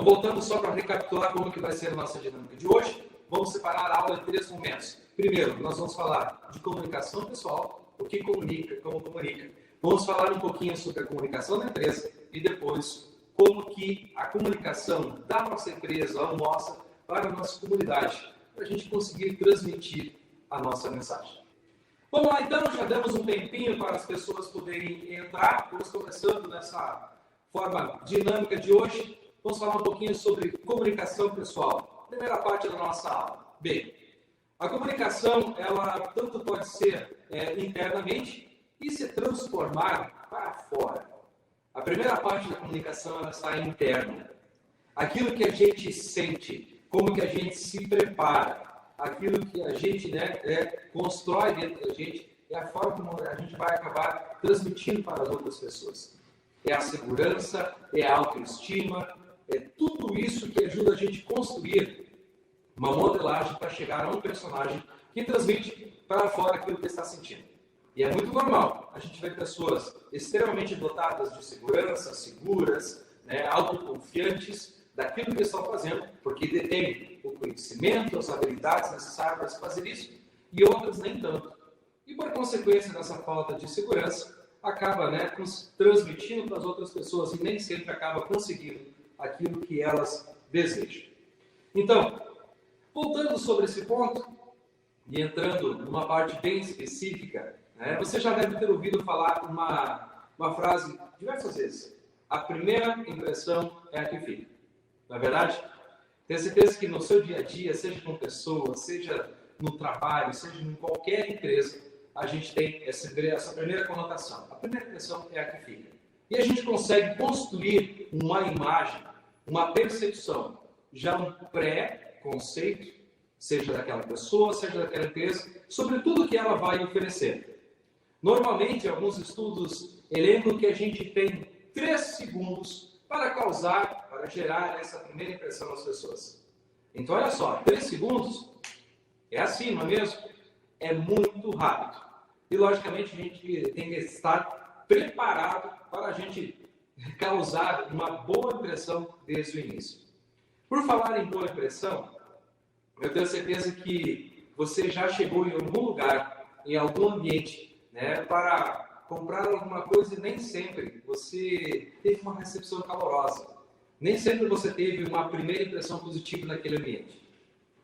Então, voltando só para recapitular como que vai ser a nossa dinâmica de hoje, vamos separar a aula em 3 momentos. Primeiro, nós vamos falar de comunicação pessoal, o que comunica, como comunica. Vamos falar um pouquinho sobre a comunicação da empresa e depois como que a comunicação da nossa empresa almoça para a nossa comunidade, para a gente conseguir transmitir a nossa mensagem. Vamos lá, então, já damos um tempinho para as pessoas poderem entrar. Vamos começando nessa forma dinâmica de hoje. Vamos falar um pouquinho sobre comunicação pessoal. Primeira parte da nossa aula. Bem, a comunicação, ela tanto pode ser internamente e se transformar para fora. A primeira parte da comunicação, ela está interna. Aquilo que a gente sente, como que a gente se prepara, aquilo que a gente constrói dentro da gente, é a forma como a gente vai acabar transmitindo para as outras pessoas. É a segurança, é a autoestima, é tudo isso que ajuda a gente a construir uma modelagem para chegar a um personagem que transmite para fora aquilo que está sentindo. E é muito normal. A gente vê pessoas extremamente dotadas de segurança, seguras, autoconfiantes daquilo que estão fazendo, porque detêm o conhecimento, as habilidades necessárias para fazer isso, e outras nem tanto. E por consequência dessa falta de segurança, acaba transmitindo para as outras pessoas e nem sempre acaba conseguindo aquilo que elas desejam. Então, voltando sobre esse ponto e entrando numa parte bem específica, você já deve ter ouvido falar uma frase diversas vezes. A primeira impressão é a que fica. Não é verdade? Tenho certeza que no seu dia a dia, seja com pessoas, seja no trabalho, seja em qualquer empresa, a gente tem essa primeira conotação. A primeira impressão é a que fica. E a gente consegue construir uma imagem, uma percepção, já um pré-conceito, seja daquela pessoa, seja daquela empresa, sobre tudo que ela vai oferecer. Normalmente, alguns estudos elencam que a gente tem 3 segundos para gerar essa primeira impressão nas pessoas. Então, olha só, 3 segundos é assim, não é mesmo? É muito rápido. E, logicamente, a gente tem que estar preparado para a gente causar uma boa impressão desde o início. Por falar em boa impressão, eu tenho certeza que você já chegou em algum lugar, em algum ambiente, para comprar alguma coisa e nem sempre você teve uma recepção calorosa. Nem sempre você teve uma primeira impressão positiva naquele ambiente.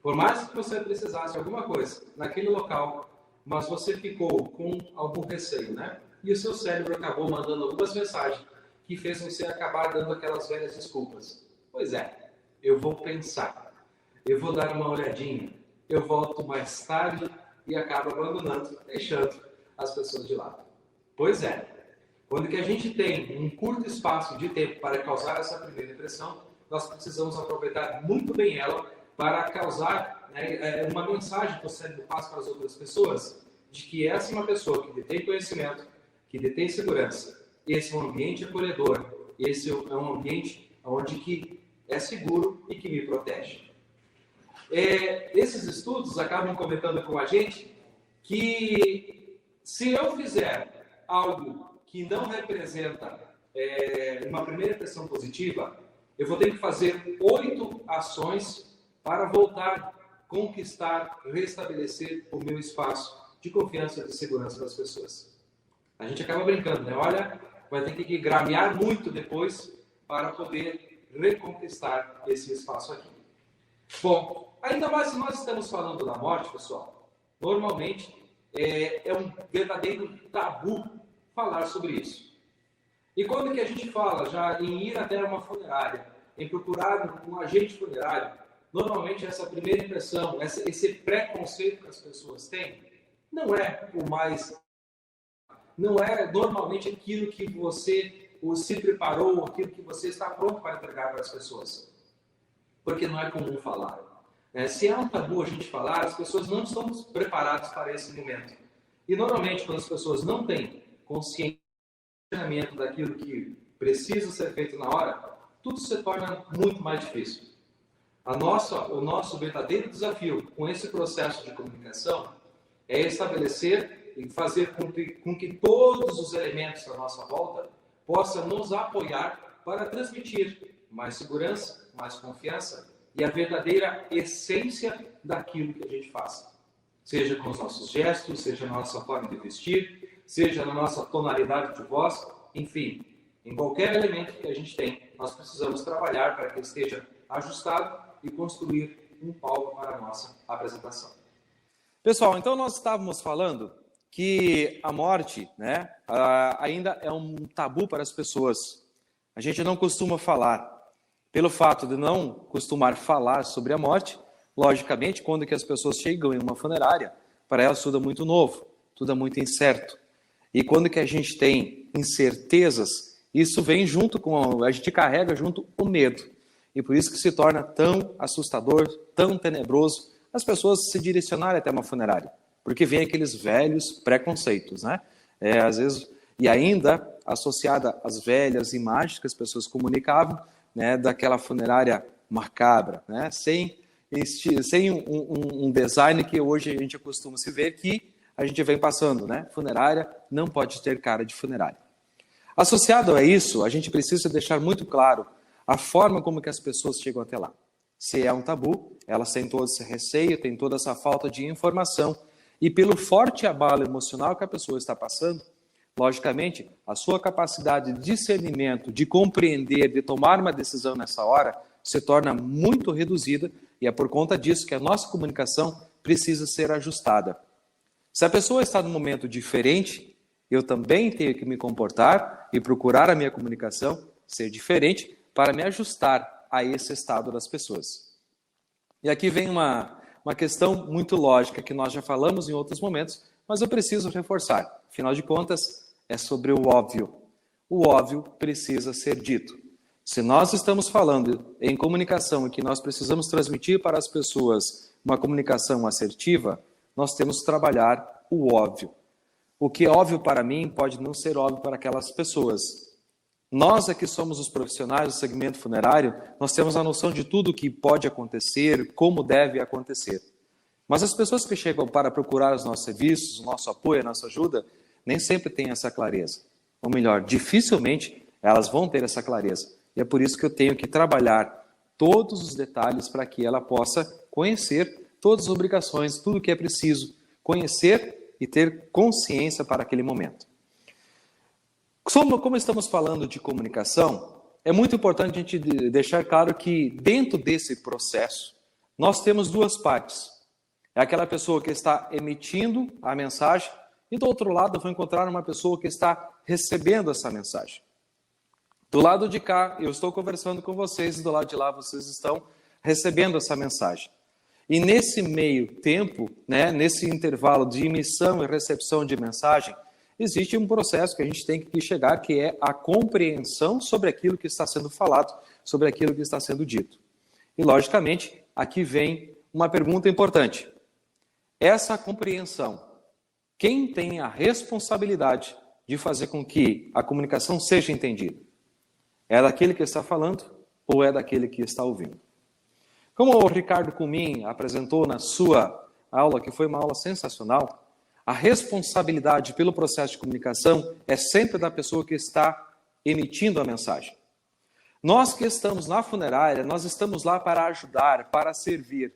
Por mais que você precisasse de alguma coisa naquele local, mas você ficou com algum receio, E o seu cérebro acabou mandando algumas mensagens que fez você acabar dando aquelas velhas desculpas. Pois é, eu vou pensar, eu vou dar uma olhadinha, eu volto mais tarde e acaba abandonando, deixando as pessoas de lado. Pois é, quando que a gente tem um curto espaço de tempo para causar essa primeira impressão, nós precisamos aproveitar muito bem ela para causar uma mensagem que o cérebro passa para as outras pessoas de que essa é uma pessoa que detém conhecimento, que detém segurança. Esse é um ambiente acolhedor, esse é um ambiente onde que é seguro e que me protege. Esses estudos acabam comentando com a gente que se eu fizer algo que não representa uma primeira impressão positiva, eu vou ter que fazer 8 ações para voltar, conquistar, restabelecer o meu espaço de confiança e de segurança das pessoas. A gente acaba brincando, Olha, vai ter que gramear muito depois para poder reconquistar esse espaço aqui. Bom, ainda mais se nós estamos falando da morte, pessoal, normalmente é um verdadeiro tabu falar sobre isso. E quando que a gente fala já em ir até uma funerária, em procurar um agente funerário, normalmente essa primeira impressão, esse preconceito que as pessoas têm, não é normalmente aquilo que você se preparou, aquilo que você está pronto para entregar para as pessoas. Porque não é comum falar. Se é um tabu a gente falar, as pessoas não estão preparadas para esse momento. E normalmente, quando as pessoas não têm consciência daquilo que precisa ser feito na hora, tudo se torna muito mais difícil. O nosso verdadeiro desafio com esse processo de comunicação é estabelecer e fazer com que todos os elementos da nossa volta possam nos apoiar para transmitir mais segurança, mais confiança e a verdadeira essência daquilo que a gente faz. Seja com os nossos gestos, seja na nossa forma de vestir, seja na nossa tonalidade de voz, enfim, em qualquer elemento que a gente tem, nós precisamos trabalhar para que ele esteja ajustado e construir um palco para a nossa apresentação. Pessoal, então nós estávamos falando que a morte, né, ainda é um tabu para as pessoas. A gente não costuma falar. Pelo fato de não costumar falar sobre a morte, logicamente, quando que as pessoas chegam em uma funerária, para elas tudo é muito novo, tudo é muito incerto. E quando que a gente tem incertezas, isso vem junto com, a gente carrega junto o medo. E por isso que se torna tão assustador, tão tenebroso, as pessoas se direcionarem até uma funerária. Porque vem aqueles velhos preconceitos, né? Às vezes, e ainda associada às velhas imagens que as pessoas comunicavam, né, daquela funerária macabra, né? Sem um design que hoje a gente costuma se ver, que a gente vem passando, né? Funerária não pode ter cara de funerária. Associado a isso, a gente precisa deixar muito claro a forma como que as pessoas chegam até lá. Se é um tabu, elas têm todo esse receio, têm toda essa falta de informação, e pelo forte abalo emocional que a pessoa está passando, logicamente, a sua capacidade de discernimento, de compreender, de tomar uma decisão nessa hora, se torna muito reduzida, e é por conta disso que a nossa comunicação precisa ser ajustada. Se a pessoa está num momento diferente, eu também tenho que me comportar e procurar a minha comunicação ser diferente para me ajustar a esse estado das pessoas. E aqui vem uma questão muito lógica que nós já falamos em outros momentos, mas eu preciso reforçar. Afinal de contas, é sobre o óbvio. O óbvio precisa ser dito. Se nós estamos falando em comunicação e que nós precisamos transmitir para as pessoas uma comunicação assertiva, nós temos que trabalhar o óbvio. O que é óbvio para mim pode não ser óbvio para aquelas pessoas. Nós aqui somos os profissionais do segmento funerário, nós temos a noção de tudo o que pode acontecer, como deve acontecer. Mas as pessoas que chegam para procurar os nossos serviços, o nosso apoio, a nossa ajuda, nem sempre têm essa clareza. Ou melhor, dificilmente elas vão ter essa clareza. E é por isso que eu tenho que trabalhar todos os detalhes para que ela possa conhecer todas as obrigações, tudo o que é preciso, conhecer e ter consciência para aquele momento. Como estamos falando de comunicação, é muito importante a gente deixar claro que dentro desse processo, nós temos duas partes. É aquela pessoa que está emitindo a mensagem e do outro lado eu vou encontrar uma pessoa que está recebendo essa mensagem. Do lado de cá, eu estou conversando com vocês e do lado de lá vocês estão recebendo essa mensagem. E nesse meio tempo, né, nesse intervalo de emissão e recepção de mensagem, existe um processo que a gente tem que chegar, que é a compreensão sobre aquilo que está sendo falado, sobre aquilo que está sendo dito. E, logicamente, aqui vem uma pergunta importante. Essa compreensão, quem tem a responsabilidade de fazer com que a comunicação seja entendida? É daquele que está falando ou é daquele que está ouvindo? Como o Ricardo Kumin apresentou na sua aula, que foi uma aula sensacional, a responsabilidade pelo processo de comunicação é sempre da pessoa que está emitindo a mensagem. Nós que estamos na funerária, nós estamos lá para ajudar, para servir.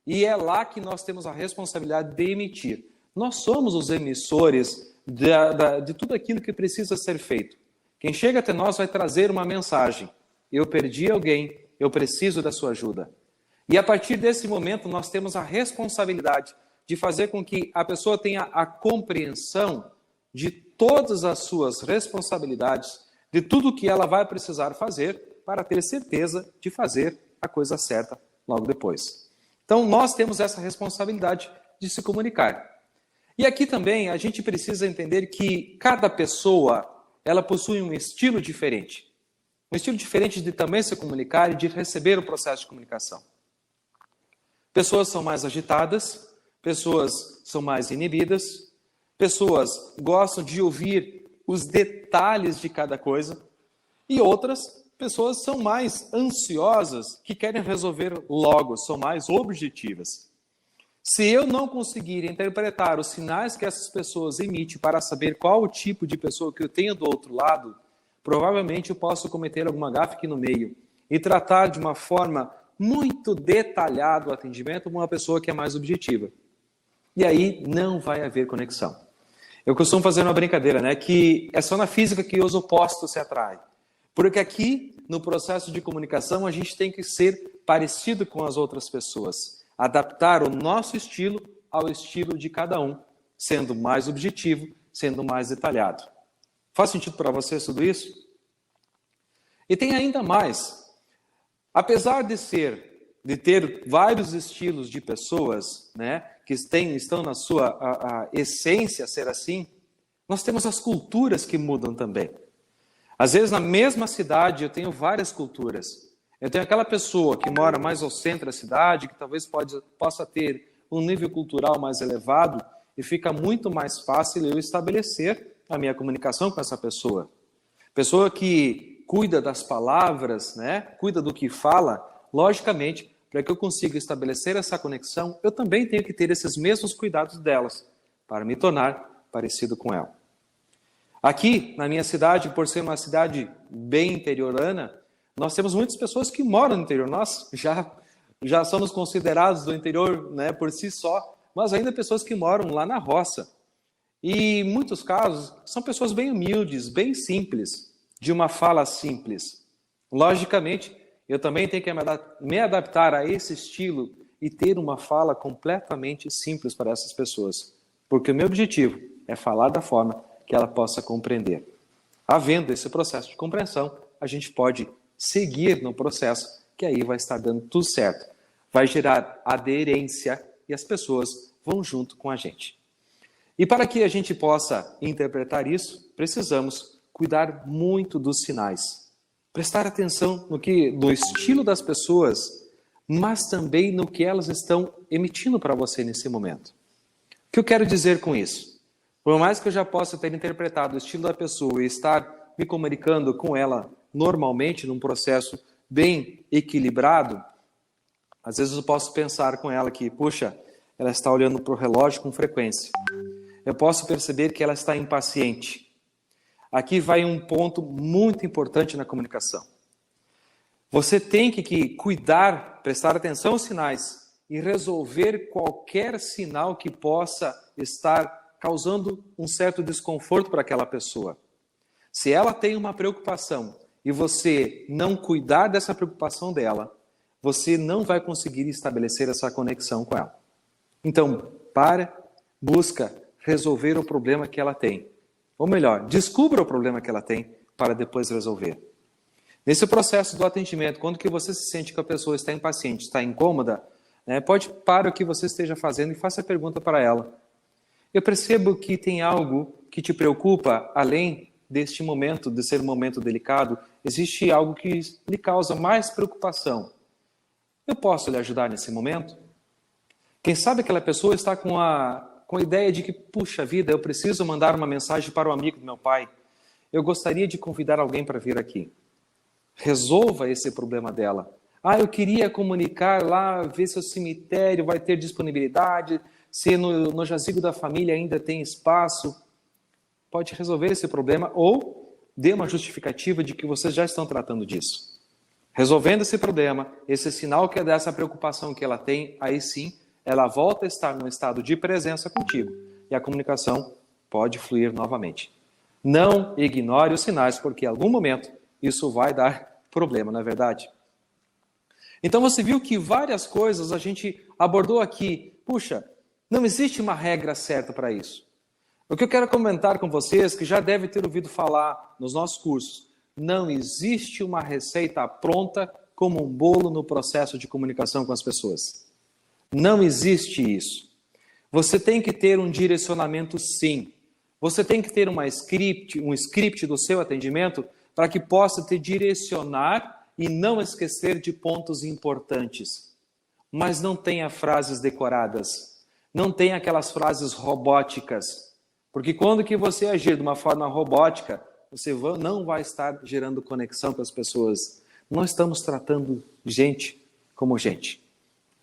E é lá que nós temos a responsabilidade de emitir. Nós somos os emissores de tudo aquilo que precisa ser feito. Quem chega até nós vai trazer uma mensagem. Eu perdi alguém, eu preciso da sua ajuda. E a partir desse momento nós temos a responsabilidade de fazer com que a pessoa tenha a compreensão de todas as suas responsabilidades, de tudo que ela vai precisar fazer para ter certeza de fazer a coisa certa logo depois. Então, nós temos essa responsabilidade de se comunicar. E aqui também a gente precisa entender que cada pessoa, ela possui um estilo diferente. Um estilo diferente de também se comunicar e de receber o processo de comunicação. Pessoas são mais agitadas, pessoas são mais inibidas, pessoas gostam de ouvir os detalhes de cada coisa e outras pessoas são mais ansiosas, que querem resolver logo, são mais objetivas. Se eu não conseguir interpretar os sinais que essas pessoas emitem para saber qual o tipo de pessoa que eu tenho do outro lado, provavelmente eu posso cometer alguma gafe aqui no meio e tratar de uma forma muito detalhada o atendimento com uma pessoa que é mais objetiva. E aí não vai haver conexão. Eu costumo fazer uma brincadeira, né? Que é só na física que os opostos se atraem. Porque aqui, no processo de comunicação, a gente tem que ser parecido com as outras pessoas. Adaptar o nosso estilo ao estilo de cada um, sendo mais objetivo, sendo mais detalhado. Faz sentido para vocês tudo isso? E tem ainda mais. Apesar de ter vários estilos de pessoas, né, que estão na sua a essência ser assim, nós temos as culturas que mudam também. Às vezes, na mesma cidade, eu tenho várias culturas. Eu tenho aquela pessoa que mora mais ao centro da cidade, que talvez possa ter um nível cultural mais elevado, e fica muito mais fácil eu estabelecer a minha comunicação com essa pessoa. Pessoa que cuida das palavras, né? Cuida do que fala, logicamente, para que eu consiga estabelecer essa conexão, eu também tenho que ter esses mesmos cuidados delas, para me tornar parecido com ela. Aqui, na minha cidade, por ser uma cidade bem interiorana, nós temos muitas pessoas que moram no interior. Nós já somos considerados do interior, né, por si só, mas ainda pessoas que moram lá na roça. E, em muitos casos, são pessoas bem humildes, bem simples, de uma fala simples. Logicamente, eu também tenho que me adaptar a esse estilo e ter uma fala completamente simples para essas pessoas. Porque o meu objetivo é falar da forma que ela possa compreender. Havendo esse processo de compreensão, a gente pode seguir no processo, que aí vai estar dando tudo certo. Vai gerar aderência e as pessoas vão junto com a gente. E para que a gente possa interpretar isso, precisamos cuidar muito dos sinais. Prestar atenção no estilo das pessoas, mas também no que elas estão emitindo para você nesse momento. O que eu quero dizer com isso? Por mais que eu já possa ter interpretado o estilo da pessoa e estar me comunicando com ela normalmente, num processo bem equilibrado, às vezes eu posso pensar com ela que, puxa, ela está olhando para o relógio com frequência. Eu posso perceber que ela está impaciente. Aqui vai um ponto muito importante na comunicação. Você tem que cuidar, prestar atenção aos sinais e resolver qualquer sinal que possa estar causando um certo desconforto para aquela pessoa. Se ela tem uma preocupação e você não cuidar dessa preocupação dela, você não vai conseguir estabelecer essa conexão com ela. Então, busca resolver o problema que ela tem. Ou melhor, descubra o problema que ela tem para depois resolver. Nesse processo do atendimento, quando que você se sente que a pessoa está impaciente, está incômoda, pode parar o que você esteja fazendo e faça a pergunta para ela. Eu percebo que tem algo que te preocupa, além deste momento, de ser um momento delicado, existe algo que lhe causa mais preocupação. Eu posso lhe ajudar nesse momento? Quem sabe aquela pessoa está com a ideia de que, puxa vida, eu preciso mandar uma mensagem para o amigo do meu pai. Eu gostaria de convidar alguém para vir aqui. Resolva esse problema dela. Eu queria comunicar lá, ver se o cemitério vai ter disponibilidade, se no jazigo da família ainda tem espaço. Pode resolver esse problema ou dê uma justificativa de que vocês já estão tratando disso. Resolvendo esse problema, esse sinal que é dessa preocupação que ela tem, aí sim, ela volta a estar num estado de presença contigo e a comunicação pode fluir novamente. Não ignore os sinais, porque em algum momento isso vai dar problema, não é verdade? Então você viu que várias coisas a gente abordou aqui. Puxa, não existe uma regra certa para isso. O que eu quero comentar com vocês, que já deve ter ouvido falar nos nossos cursos, não existe uma receita pronta como um bolo no processo de comunicação com as pessoas. Não existe isso. Você tem que ter um direcionamento, sim. Você tem que ter um script do seu atendimento para que possa te direcionar e não esquecer de pontos importantes. Mas não tenha frases decoradas. Não tenha aquelas frases robóticas. Porque quando que você agir de uma forma robótica, você não vai estar gerando conexão com as pessoas. Nós estamos tratando gente como gente.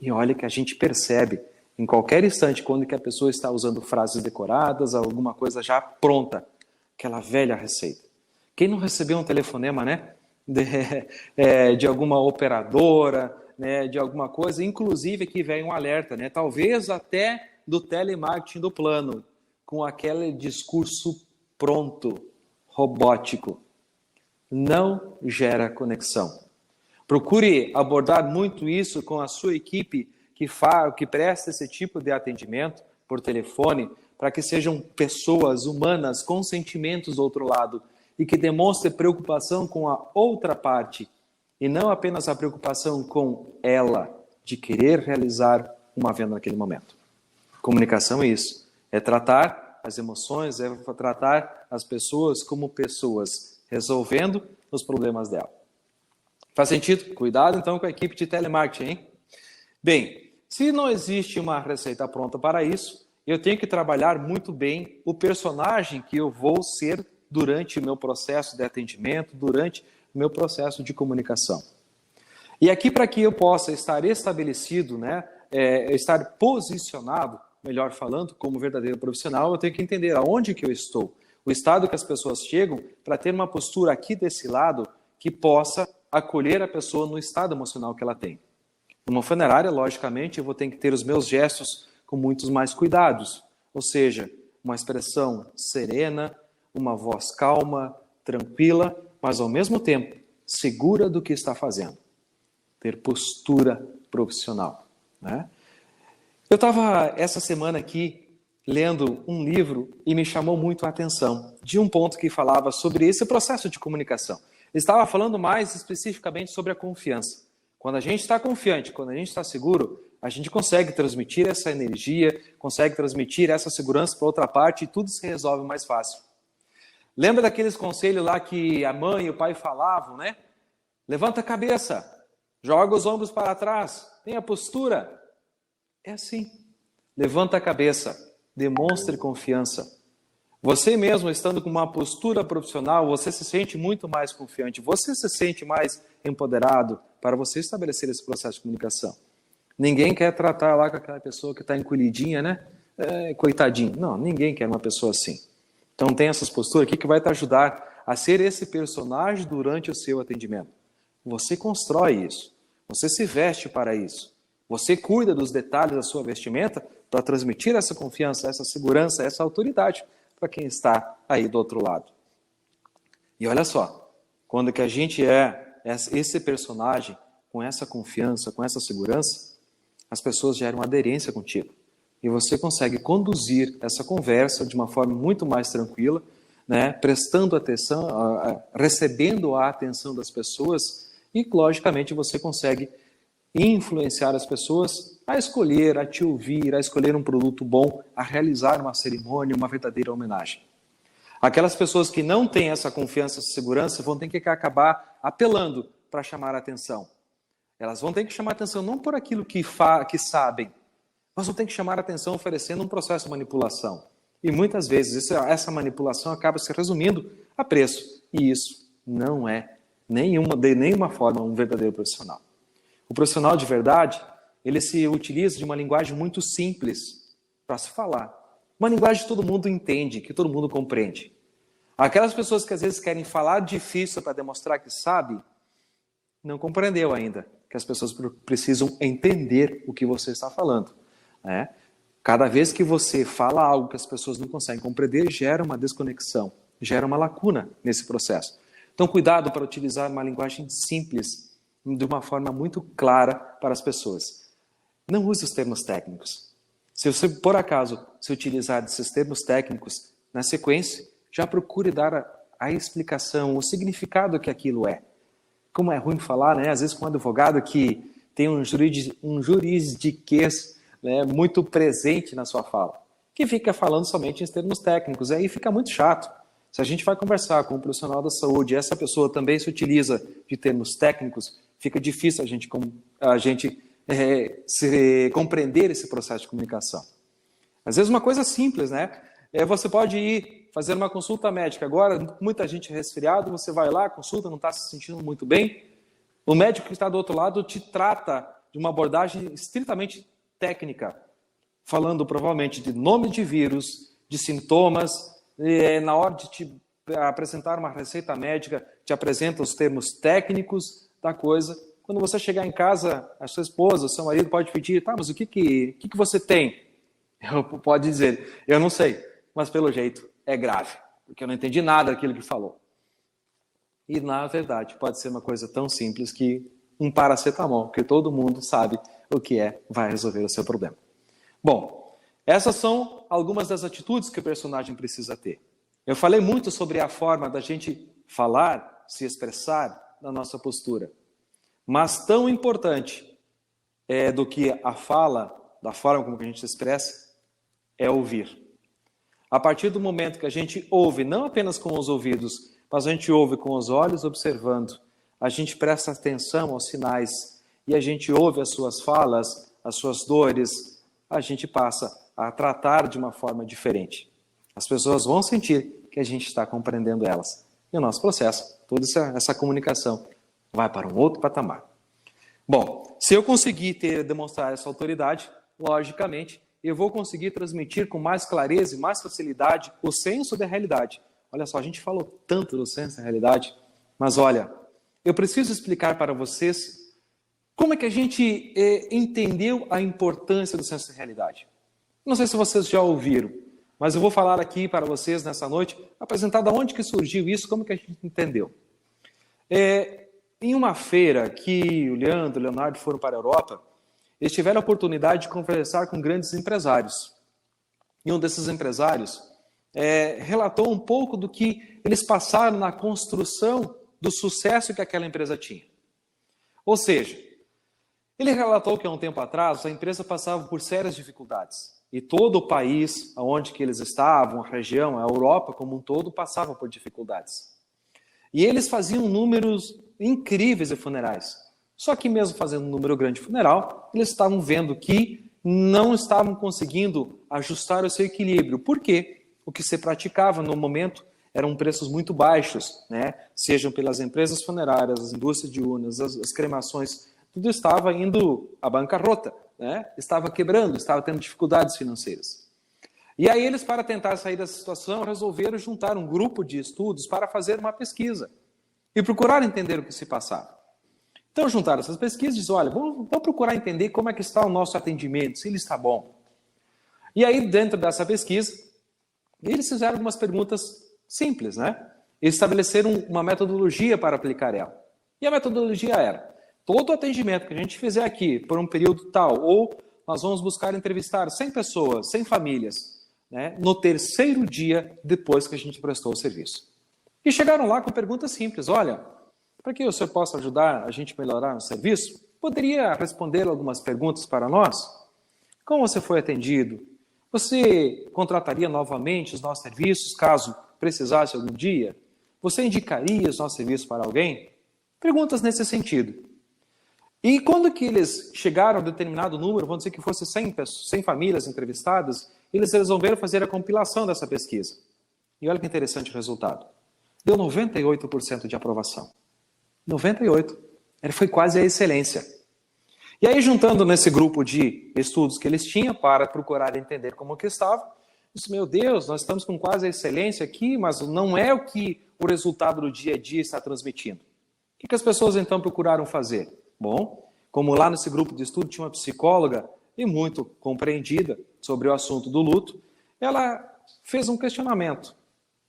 E olha que a gente percebe em qualquer instante quando que a pessoa está usando frases decoradas, alguma coisa já pronta. Aquela velha receita. Quem não recebeu um telefonema, né? de alguma operadora, né, de alguma coisa, inclusive aqui vem um alerta, né, talvez até do telemarketing do plano, com aquele discurso pronto, robótico. Não gera conexão. Procure abordar muito isso com a sua equipe que presta esse tipo de atendimento por telefone, para que sejam pessoas humanas com sentimentos do outro lado e que demonstrem preocupação com a outra parte e não apenas a preocupação com ela de querer realizar uma venda naquele momento. Comunicação é isso, é tratar as emoções, é tratar as pessoas como pessoas, resolvendo os problemas dela. Faz sentido? Cuidado então com a equipe de telemarketing, hein? Bem, se não existe uma receita pronta para isso, eu tenho que trabalhar muito bem o personagem que eu vou ser durante o meu processo de atendimento, durante o meu processo de comunicação. E aqui, para que eu possa estar estabelecido, né, estar posicionado, melhor falando, como verdadeiro profissional, eu tenho que entender aonde que eu estou, o estado que as pessoas chegam, para ter uma postura aqui desse lado que possa acolher a pessoa no estado emocional que ela tem. Numa funerária, logicamente, eu vou ter que ter os meus gestos com muitos mais cuidados, ou seja, uma expressão serena, uma voz calma, tranquila, mas ao mesmo tempo segura do que está fazendo. Ter postura profissional, né? Eu estava essa semana aqui lendo um livro e me chamou muito a atenção de um ponto que falava sobre esse processo de comunicação. Ele estava falando mais especificamente sobre a confiança. Quando a gente está confiante, quando a gente está seguro, a gente consegue transmitir essa energia, consegue transmitir essa segurança para outra parte e tudo se resolve mais fácil. Lembra daqueles conselhos lá que a mãe e o pai falavam, né? Levanta a cabeça, joga os ombros para trás, tenha postura. É assim. Levanta a cabeça, demonstre confiança. Você mesmo, estando com uma postura profissional, você se sente muito mais confiante, você se sente mais empoderado para você estabelecer esse processo de comunicação. Ninguém quer tratar lá com aquela pessoa que está encolhidinha, né? Coitadinho. Não, ninguém quer uma pessoa assim. Então tem essas posturas aqui que vai te ajudar a ser esse personagem durante o seu atendimento. Você constrói isso. Você se veste para isso. Você cuida dos detalhes da sua vestimenta para transmitir essa confiança, essa segurança, essa autoridade para quem está aí do outro lado. E olha só, quando que a gente é esse personagem com essa confiança, com essa segurança, as pessoas geram aderência contigo. E você consegue conduzir essa conversa de uma forma muito mais tranquila, né, prestando atenção, recebendo a atenção das pessoas e, logicamente, você consegue influenciar as pessoas a escolher, a te ouvir, a escolher um produto bom, a realizar uma cerimônia, uma verdadeira homenagem. Aquelas pessoas que não têm essa confiança e segurança vão ter que acabar apelando para chamar a atenção. Elas vão ter que chamar a atenção não por aquilo que sabem, mas vão ter que chamar a atenção oferecendo um processo de manipulação. E muitas vezes essa manipulação acaba se resumindo a preço. E isso não é de nenhuma forma um verdadeiro profissional. O profissional de verdade, ele se utiliza de uma linguagem muito simples para se falar. Uma linguagem que todo mundo entende, que todo mundo compreende. Aquelas pessoas que às vezes querem falar difícil para demonstrar que sabe, não compreendeu ainda que as pessoas precisam entender o que você está falando. Né? Cada vez que você fala algo que as pessoas não conseguem compreender, gera uma desconexão, gera uma lacuna nesse processo. Então, cuidado para utilizar uma linguagem simples, de uma forma muito clara para as pessoas. Não use os termos técnicos. Se você, por acaso, se utilizar desses termos técnicos, na sequência, já procure dar a explicação, o significado que aquilo é. Como é ruim falar, né? Às vezes com um advogado que tem um juridiquês, né, muito presente na sua fala, que fica falando somente em termos técnicos, aí fica muito chato. Se a gente vai conversar com um profissional da saúde e essa pessoa também se utiliza de termos técnicos, fica difícil a gente se compreender esse processo de comunicação. Às vezes uma coisa simples, né? Você pode ir fazer uma consulta médica. Agora, muita gente resfriado, você vai lá, consulta, não está se sentindo muito bem. O médico que está do outro lado te trata de uma abordagem estritamente técnica, falando provavelmente de nome de vírus, de sintomas, na hora de te apresentar uma receita médica, te apresenta os termos técnicos da coisa. Quando você chegar em casa, a sua esposa, o seu marido pode pedir, tá, mas o que você tem? Pode dizer, eu não sei, mas pelo jeito é grave, porque eu não entendi nada daquilo que falou. E, na verdade, pode ser uma coisa tão simples que um paracetamol, que todo mundo sabe o que é, vai resolver o seu problema. Bom, essas são algumas das atitudes que o personagem precisa ter. Eu falei muito sobre a forma da gente falar, se expressar na nossa postura. Mas tão importante do que a fala, da forma como a gente se expressa, é ouvir. A partir do momento que a gente ouve, não apenas com os ouvidos, mas a gente ouve com os olhos observando, a gente presta atenção aos sinais e a gente ouve as suas falas, as suas dores, a gente passa a tratar de uma forma diferente. As pessoas vão sentir que a gente está compreendendo elas. E o nosso processo, toda essa comunicação, vai para um outro patamar. Bom, se eu conseguir demonstrar essa autoridade, logicamente, eu vou conseguir transmitir com mais clareza e mais facilidade o senso da realidade. Olha só, a gente falou tanto do senso da realidade, mas olha, eu preciso explicar para vocês como é que a gente entendeu a importância do senso da realidade. Não sei se vocês já ouviram, mas eu vou falar aqui para vocês nessa noite, apresentar de onde que surgiu isso, como que a gente entendeu. Em uma feira que o Leandro e o Leonardo foram para a Europa, eles tiveram a oportunidade de conversar com grandes empresários. E um desses empresários relatou um pouco do que eles passaram na construção do sucesso que aquela empresa tinha. Ou seja, ele relatou que há um tempo atrás a empresa passava por sérias dificuldades. E todo o país onde que eles estavam, a região, a Europa como um todo, passava por dificuldades. E eles faziam números incríveis de funerais. Só que mesmo fazendo um número grande de funeral, eles estavam vendo que não estavam conseguindo ajustar o seu equilíbrio. Por quê? O que se praticava no momento eram preços muito baixos, né? Sejam pelas empresas funerárias, as indústrias de urnas, as cremações, tudo estava indo à bancarrota, né? Estava quebrando, estava tendo dificuldades financeiras. E aí eles, para tentar sair dessa situação, resolveram juntar um grupo de estudos para fazer uma pesquisa e procurar entender o que se passava. Então juntaram essas pesquisas e disseram, olha, vamos procurar entender como é que está o nosso atendimento, se ele está bom. E aí, dentro dessa pesquisa, eles fizeram algumas perguntas simples, né? Eles estabeleceram uma metodologia para aplicar ela. E a metodologia era, todo atendimento que a gente fizer aqui por um período tal, ou nós vamos buscar entrevistar 100 pessoas, 100 famílias, né, no terceiro dia depois que a gente prestou o serviço. E chegaram lá com perguntas simples, olha, para que o senhor possa ajudar a gente a melhorar o serviço, poderia responder algumas perguntas para nós? Como você foi atendido? Você contrataria novamente os nossos serviços caso precisasse algum dia? Você indicaria os nossos serviços para alguém? Perguntas nesse sentido. E quando que eles chegaram a determinado número, vamos dizer que fosse 100 famílias entrevistadas, eles resolveram fazer a compilação dessa pesquisa. E olha que interessante o resultado. Deu 98% de aprovação. 98%. Ele foi quase a excelência. E aí, juntando nesse grupo de estudos que eles tinham para procurar entender como que estava, disse, meu Deus, nós estamos com quase a excelência aqui, mas não é o que o resultado do dia a dia está transmitindo. O que as pessoas então procuraram fazer? Bom, como lá nesse grupo de estudo tinha uma psicóloga e muito compreendida sobre o assunto do luto, ela fez um questionamento.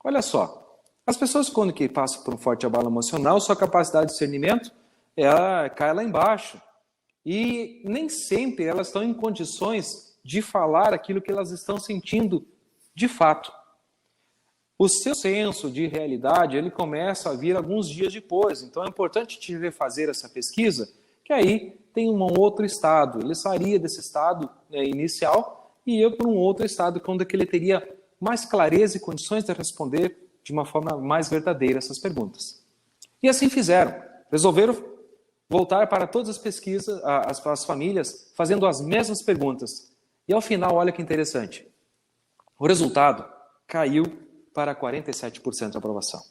Olha só, as pessoas quando que passam por um forte abalo emocional, sua capacidade de discernimento ela cai lá embaixo. E nem sempre elas estão em condições de falar aquilo que elas estão sentindo de fato. O seu senso de realidade, ele começa a vir alguns dias depois. Então é importante te refazer essa pesquisa, que aí tem um outro estado. Ele sairia desse estado inicial e ia para um outro estado, onde ele teria mais clareza e condições de responder de uma forma mais verdadeira essas perguntas. E assim fizeram. Resolveram voltar para todas as pesquisas, as famílias, fazendo as mesmas perguntas. E ao final, olha que interessante. O resultado caiu para 47% de aprovação.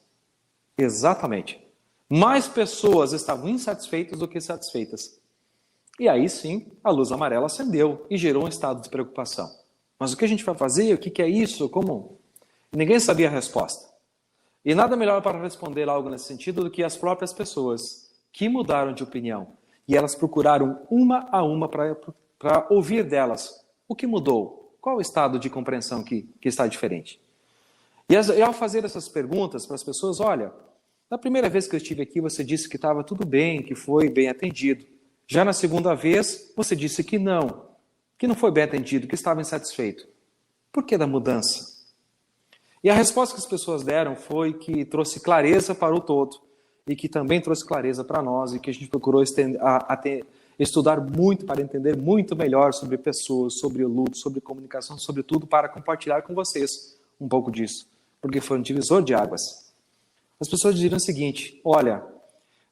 Exatamente. Mais pessoas estavam insatisfeitas do que satisfeitas. E aí sim, a luz amarela acendeu e gerou um estado de preocupação. Mas o que a gente vai fazer? O que é isso? Como? Ninguém sabia a resposta. E nada melhor para responder algo nesse sentido do que as próprias pessoas que mudaram de opinião. E elas procuraram uma a uma para ouvir delas o que mudou, qual o estado de compreensão que está diferente. E ao fazer essas perguntas para as pessoas, olha, na primeira vez que eu estive aqui você disse que estava tudo bem, que foi bem atendido. Já na segunda vez você disse que não foi bem atendido, que estava insatisfeito. Por que da mudança? E a resposta que as pessoas deram foi que trouxe clareza para o todo e que também trouxe clareza para nós e que a gente procurou estudar muito para entender muito melhor sobre pessoas, sobre o luto, sobre comunicação, sobre tudo, para compartilhar com vocês um pouco disso, porque foi um divisor de águas. As pessoas diziam o seguinte, olha,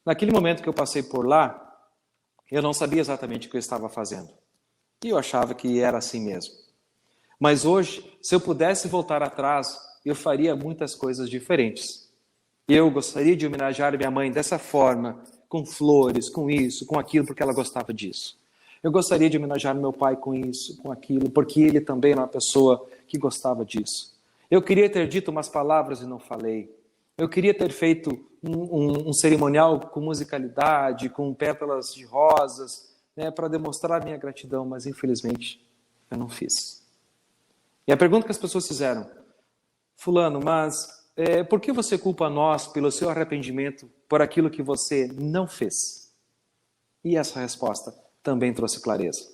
naquele momento que eu passei por lá, eu não sabia exatamente o que eu estava fazendo. E eu achava que era assim mesmo. Mas hoje, se eu pudesse voltar atrás, eu faria muitas coisas diferentes. Eu gostaria de homenagear minha mãe dessa forma, com flores, com isso, com aquilo, porque ela gostava disso. Eu gostaria de homenagear meu pai com isso, com aquilo, porque ele também era uma pessoa que gostava disso. Eu queria ter dito umas palavras e não falei. Eu queria ter feito um cerimonial com musicalidade, com pétalas de rosas, né, para demonstrar minha gratidão, mas infelizmente eu não fiz. E a pergunta que as pessoas fizeram, fulano, mas por que você culpa nós pelo seu arrependimento por aquilo que você não fez? E essa resposta também trouxe clareza.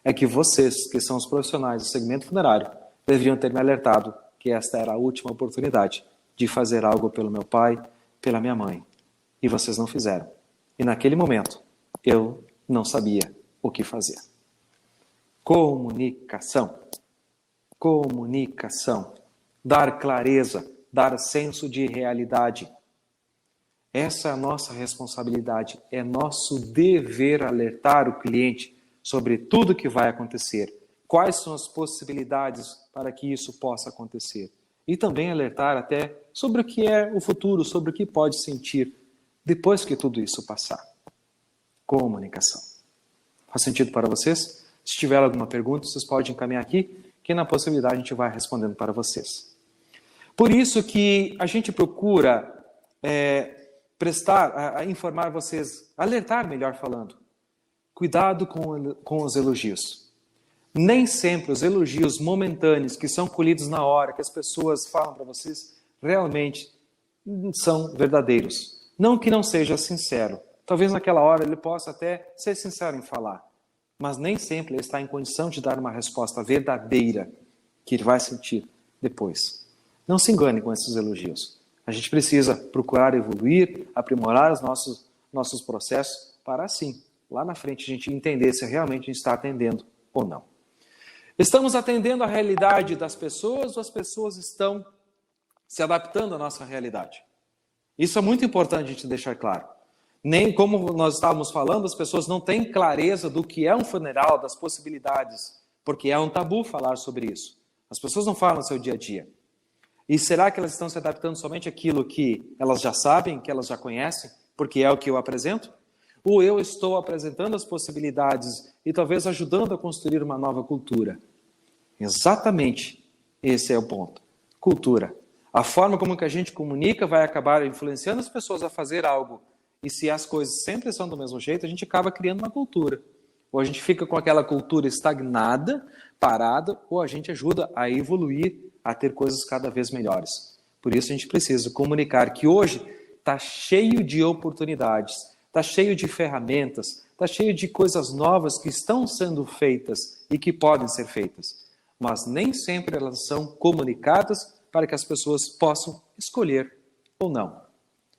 É que vocês, que são os profissionais do segmento funerário, deveriam ter me alertado que esta era a última oportunidade de fazer algo pelo meu pai, pela minha mãe. E vocês não fizeram. E naquele momento, eu não sabia o que fazer. Comunicação. Comunicação. Dar clareza, dar senso de realidade. Essa é a nossa responsabilidade. É nosso dever alertar o cliente sobre tudo que vai acontecer. Quais são as possibilidades para que isso possa acontecer. E também alertar até sobre o que é o futuro, sobre o que pode sentir depois que tudo isso passar. Comunicação. Faz sentido para vocês? Se tiver alguma pergunta, vocês podem encaminhar aqui, que na possibilidade a gente vai respondendo para vocês. Por isso que a gente procura informar vocês, alertar melhor falando. Cuidado com os elogios. Nem sempre os elogios momentâneos que são colhidos na hora, que as pessoas falam para vocês, realmente são verdadeiros. Não que não seja sincero. Talvez naquela hora ele possa até ser sincero em falar, mas nem sempre ele está em condição de dar uma resposta verdadeira que ele vai sentir depois. Não se engane com esses elogios. A gente precisa procurar evoluir, aprimorar os nossos processos para assim, lá na frente, a gente entender se realmente a gente está atendendo ou não. Estamos atendendo a realidade das pessoas ou as pessoas estão se adaptando à nossa realidade? Isso é muito importante a gente deixar claro. Nem como nós estávamos falando, as pessoas não têm clareza do que é um funeral, das possibilidades, porque é um tabu falar sobre isso. As pessoas não falam no seu dia a dia. E será que elas estão se adaptando somente àquilo que elas já sabem, que elas já conhecem, porque é o que eu apresento? Ou eu estou apresentando as possibilidades e talvez ajudando a construir uma nova cultura? Exatamente esse é o ponto. Cultura. A forma como que a gente comunica vai acabar influenciando as pessoas a fazer algo. E se as coisas sempre são do mesmo jeito, a gente acaba criando uma cultura. Ou a gente fica com aquela cultura estagnada, parada, ou a gente ajuda a evoluir, a ter coisas cada vez melhores. Por isso a gente precisa comunicar que hoje está cheio de oportunidades, está cheio de ferramentas, está cheio de coisas novas que estão sendo feitas e que podem ser feitas. Mas nem sempre elas são comunicadas para que as pessoas possam escolher ou não.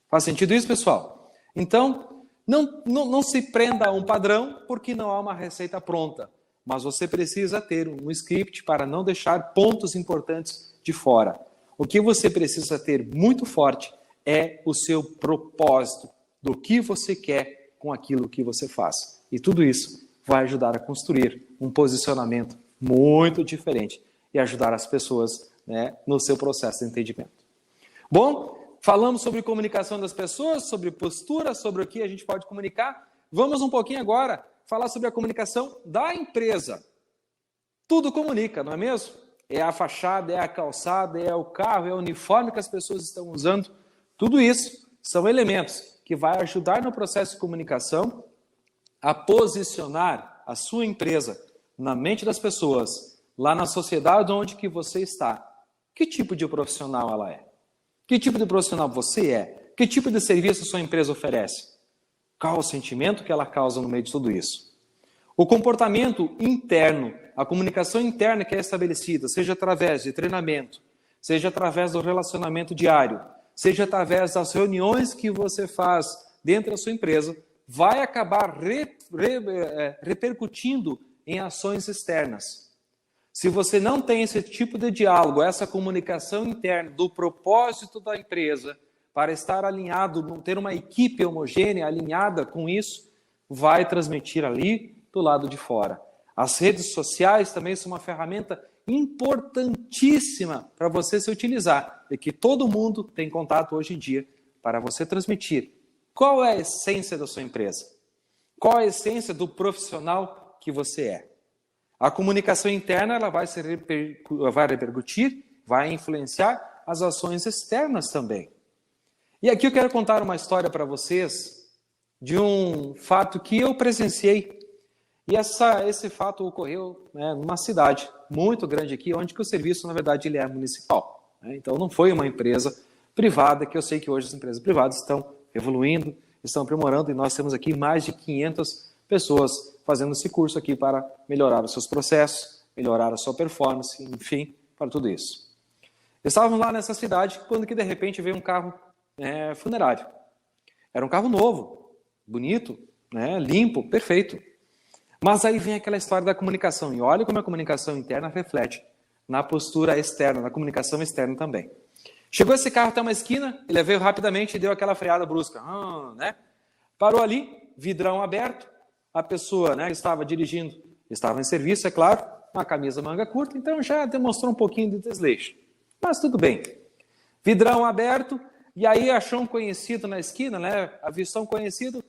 Faz sentido isso, pessoal? Então, não se prenda a um padrão porque não há uma receita pronta. Mas você precisa ter um script para não deixar pontos importantes de fora. O que você precisa ter muito forte é o seu propósito, do que você quer com aquilo que você faz. E tudo isso vai ajudar a construir um posicionamento muito diferente e ajudar as pessoas, né, no seu processo de entendimento. Bom, falamos sobre comunicação das pessoas, sobre postura, sobre o que a gente pode comunicar. Vamos um pouquinho agora falar sobre a comunicação da empresa. Tudo comunica, não é mesmo? é a fachada, é a calçada, é o carro, é o uniforme que as pessoas estão usando. Tudo isso são elementos que vai ajudar no processo de comunicação a posicionar a sua empresa na mente das pessoas, lá na sociedade onde que você está. Que tipo de profissional ela é? Que tipo de profissional você é? Que tipo de serviço sua empresa oferece? Qual o sentimento que ela causa no meio de tudo isso? O comportamento interno, a comunicação interna que é estabelecida, seja através de treinamento, seja através do relacionamento diário, seja através das reuniões que você faz dentro da sua empresa, vai acabar repercutindo em ações externas. Se você não tem esse tipo de diálogo, essa comunicação interna do propósito da empresa, para estar alinhado, ter uma equipe homogênea, alinhada com isso, vai transmitir ali do lado de fora. As redes sociais também são uma ferramenta importantíssima para você se utilizar e que todo mundo tem contato hoje em dia para você transmitir. Qual é a essência da sua empresa? Qual a essência do profissional que você é? A comunicação interna ela vai repercutir, vai influenciar as ações externas também. E aqui eu quero contar uma história para vocês de um fato que eu presenciei. E esse fato ocorreu numa cidade muito grande aqui, onde que o serviço, na verdade, ele é municipal. Então, não foi uma empresa privada, que eu sei que hoje as empresas privadas estão evoluindo, estão aprimorando, e nós temos aqui mais de 500 pessoas fazendo esse curso aqui para melhorar os seus processos, melhorar a sua performance, enfim, para tudo isso. Estávamos lá nessa cidade, quando que de repente veio um carro funerário. Era um carro novo, bonito, limpo, perfeito. Mas aí vem aquela história da comunicação. E olha como a comunicação interna reflete na postura externa, na comunicação externa também. Chegou esse carro até uma esquina, ele veio rapidamente e deu aquela freada brusca. Parou ali, vidrão aberto. A pessoa que estava dirigindo, estava em serviço, é claro, uma camisa manga curta, então já demonstrou um pouquinho de desleixo. Mas tudo bem. Vidrão aberto, e aí achou um conhecido na esquina, avistou um conhecido,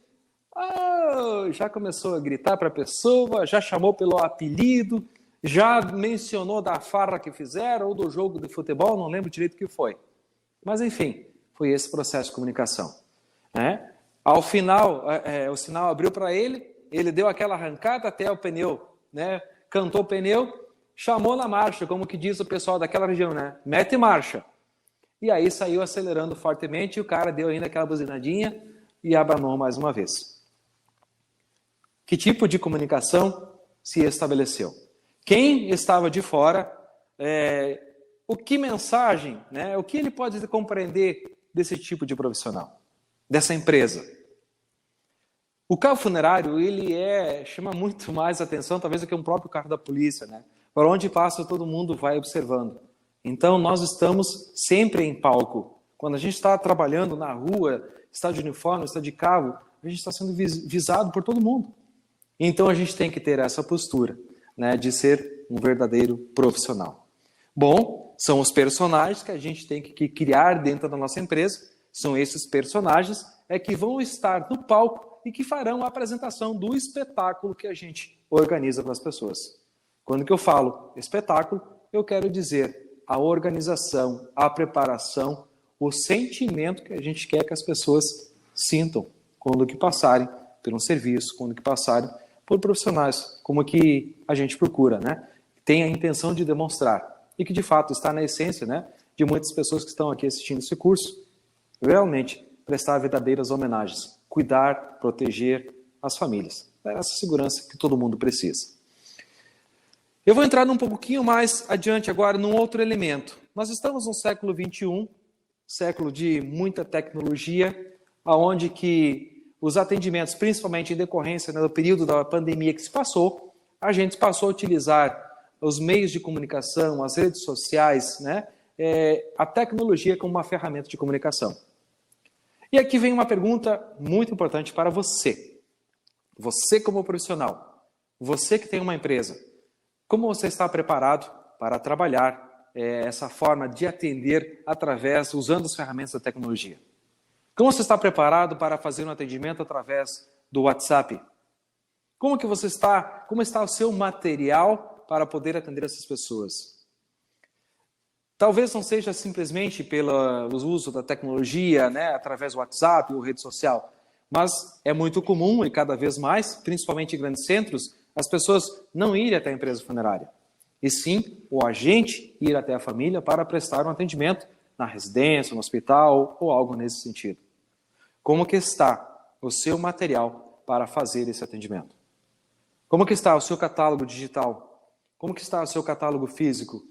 já começou a gritar para a pessoa, já chamou pelo apelido, já mencionou da farra que fizeram, ou do jogo de futebol, não lembro direito o que foi. Mas, enfim, foi esse processo de comunicação. Ao final, o sinal abriu para ele, ele deu aquela arrancada até o pneu, cantou o pneu, chamou na marcha, como que diz o pessoal daquela região, mete marcha. E aí saiu acelerando fortemente, e o cara deu ainda aquela buzinadinha e abanou mais uma vez. Que tipo de comunicação se estabeleceu? Quem estava de fora, o que mensagem, o que ele pode compreender desse tipo de profissional, dessa empresa? O carro funerário, ele chama muito mais atenção, talvez, do que um próprio carro da polícia, Por onde passa, todo mundo vai observando. Então, nós estamos sempre em palco. Quando a gente está trabalhando na rua, está de uniforme, está de carro, a gente está sendo visado por todo mundo. Então, a gente tem que ter essa postura, de ser um verdadeiro profissional. Bom, são os personagens que a gente tem que criar dentro da nossa empresa. São esses personagens que vão estar no palco e que farão a apresentação do espetáculo que a gente organiza para as pessoas. Quando que eu falo espetáculo, eu quero dizer a organização, a preparação, o sentimento que a gente quer que as pessoas sintam quando que passarem por um serviço, quando que passarem por profissionais, como que a gente procura, Tem a intenção de demonstrar e que de fato está na essência, de muitas pessoas que estão aqui assistindo esse curso, realmente prestar verdadeiras homenagens, cuidar, proteger as famílias, essa segurança que todo mundo precisa. Eu vou entrar um pouquinho mais adiante agora num outro elemento. Nós estamos no século XXI, século de muita tecnologia, aonde que os atendimentos, principalmente em decorrência do período da pandemia que se passou, a gente passou a utilizar os meios de comunicação, as redes sociais, a tecnologia como uma ferramenta de comunicação. E aqui vem uma pergunta muito importante para você. Você como profissional, você que tem uma empresa, como você está preparado para trabalhar essa forma de atender usando as ferramentas da tecnologia? Como você está preparado para fazer um atendimento através do WhatsApp? Como está o seu material para poder atender essas pessoas? Talvez não seja simplesmente pelo uso da tecnologia, né, através do WhatsApp ou rede social, mas é muito comum e cada vez mais, principalmente em grandes centros, as pessoas não irem até a empresa funerária, e sim o agente ir até a família para prestar um atendimento na residência, no hospital ou algo nesse sentido. Como que está o seu material para fazer esse atendimento? Como que está o seu catálogo digital? Como que está o seu catálogo físico?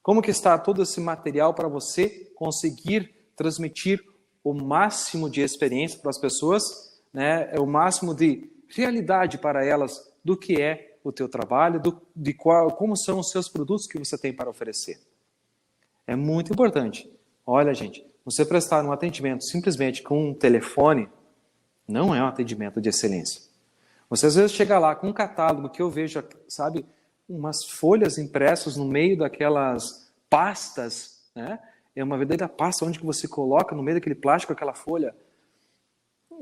Como que está todo esse material para você conseguir transmitir o máximo de experiência para as pessoas, né? O máximo de realidade para elas do que é o teu trabalho, como são os seus produtos que você tem para oferecer. É muito importante. Olha, gente, você prestar um atendimento simplesmente com um telefone não é um atendimento de excelência. Você às vezes chega lá com um catálogo que eu vejo, sabe, umas folhas impressas no meio daquelas pastas, né? É uma verdadeira pasta onde que você coloca no meio daquele plástico aquela folha.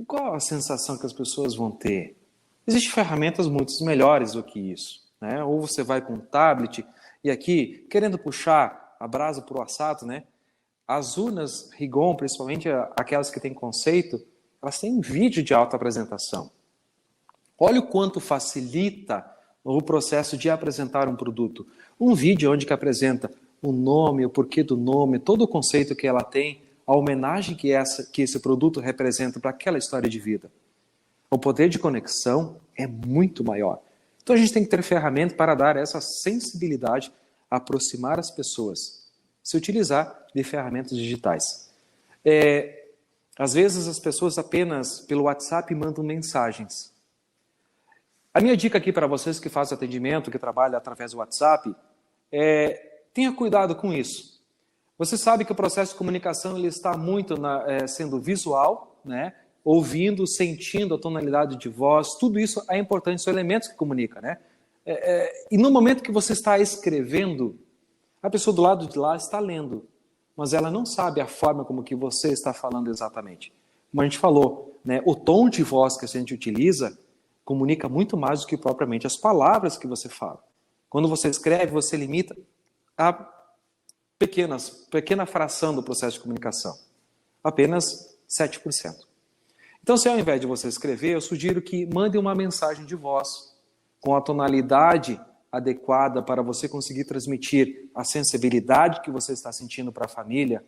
Qual a sensação que as pessoas vão ter? Existem ferramentas muito melhores do que isso, né? Ou você vai com um tablet e aqui, querendo puxar a brasa para o assato, né? As urnas Rigon, principalmente aquelas que têm conceito, elas têm um vídeo de alta apresentação. Olha o quanto facilita o processo de apresentar um produto. Um vídeo onde que apresenta o nome, o porquê do nome, todo o conceito que ela tem, a homenagem que esse produto representa para aquela história de vida. O poder de conexão é muito maior. Então a gente tem que ter ferramenta para dar essa sensibilidade, aproximar as pessoas, se utilizar de ferramentas digitais. Às vezes as pessoas apenas pelo WhatsApp mandam mensagens. A minha dica aqui para vocês que fazem atendimento, que trabalham através do WhatsApp, tenha cuidado com isso. Você sabe que o processo de comunicação ele está muito sendo visual, né? Ouvindo, sentindo a tonalidade de voz, tudo isso é importante, são elementos que comunicam, né? E no momento que você está escrevendo, a pessoa do lado de lá está lendo, mas ela não sabe a forma como que você está falando exatamente. Como a gente falou, né? O tom de voz que a gente utiliza comunica muito mais do que propriamente as palavras que você fala. Quando você escreve, você limita a pequena fração do processo de comunicação. Apenas 7%. Então, se ao invés de você escrever, eu sugiro que mande uma mensagem de voz com a tonalidade adequada para você conseguir transmitir a sensibilidade que você está sentindo para a família,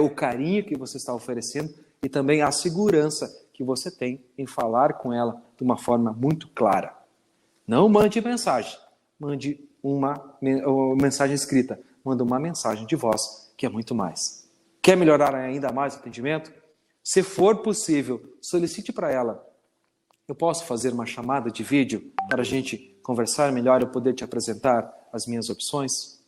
o carinho que você está oferecendo e também a segurança que você tem em falar com ela de uma forma muito clara. Não mande mensagem, mande uma mensagem escrita, manda uma mensagem de voz, que é muito mais. Quer melhorar ainda mais o atendimento? Se for possível, solicite para ela. Eu posso fazer uma chamada de vídeo para a gente conversar melhor e eu poder te apresentar as minhas opções?